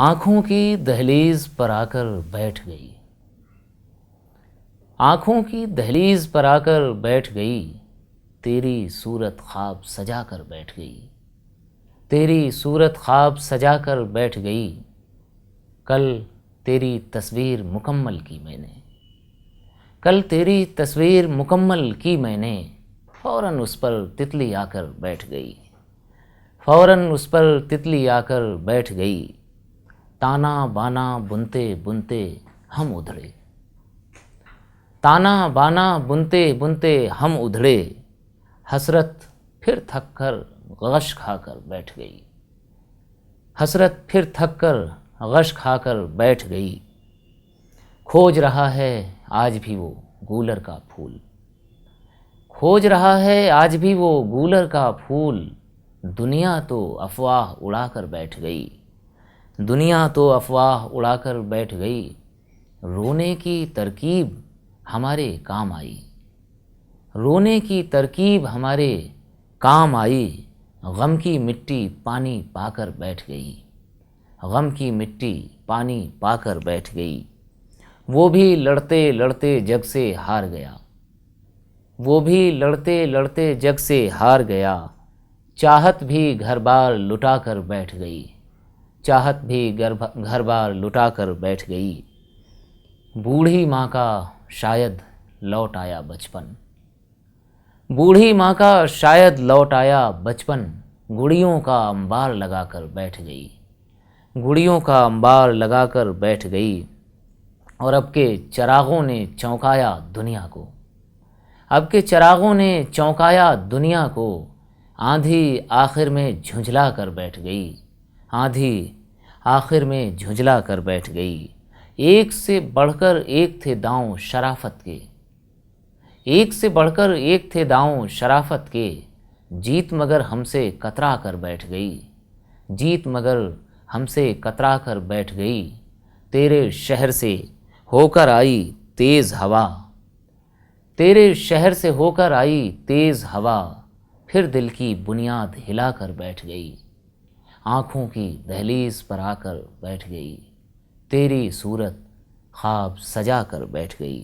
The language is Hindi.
आँखों की दहलीज पर आकर बैठ गई, आँखों की दहलीज पर आकर बैठ गई, तेरी सूरत ख्वाब सजा कर बैठ गई, तेरी सूरत ख्वाब सजा कर बैठ गई। कल तेरी तस्वीर मुकम्मल की मैंने, कल तेरी तस्वीर मुकम्मल की मैंने, फ़ौरन उस पर तितली आकर बैठ गई, फ़ौरन उस पर तितली आकर बैठ गई। ताना बाना बुनते बुनते हम उधड़े, ताना बाना बुनते बुनते हम उधड़े, हसरत फिर थक कर गश खाकर बैठ गई, हसरत फिर थक कर गश खाकर बैठ गई। खोज रहा है आज भी वो गूलर का फूल, खोज रहा है आज भी वो गूलर का फूल, दुनिया तो अफवाह उड़ाकर बैठ गई, दुनिया तो अफवाह उड़ाकर बैठ गई। रोने की तरकीब हमारे काम आई, रोने की तरकीब हमारे काम आई, गम की मिट्टी पानी पाकर बैठ गई, गम की मिट्टी पानी पाकर बैठ गई। वो भी लड़ते लड़ते जग से हार गया, वो भी लड़ते लड़ते जग से हार गया, चाहत भी घर बार लुटा कर बैठ गई, चाहत भी घर बार लुटा कर बैठ गई। बूढ़ी माँ का शायद लौट आया बचपन, बूढ़ी माँ का शायद लौट आया बचपन, गुड़ियों का अंबार लगा कर बैठ गई, गुड़ियों का अंबार लगा कर बैठ गई। और अब के चरागों ने चौंकाया दुनिया को, अब के चरागों ने चौंकाया दुनिया को, आंधी आखिर में झुंझला कर बैठ गई, आंधी आखिर में झुंझला कर बैठ गई। एक से बढ़कर एक थे दांव शराफत के, एक से बढ़कर एक थे दांव शराफत के, जीत मगर हमसे कतरा कर बैठ गई, जीत मगर हमसे कतरा कर बैठ गई। तेरे शहर से होकर आई तेज़ हवा, तेरे शहर से होकर आई तेज़ हवा, फिर दिल की बुनियाद हिला कर बैठ गई, आँखों की दहलीज पर आकर बैठ गई, तेरी सूरत ख्वाब सजा कर बैठ गई।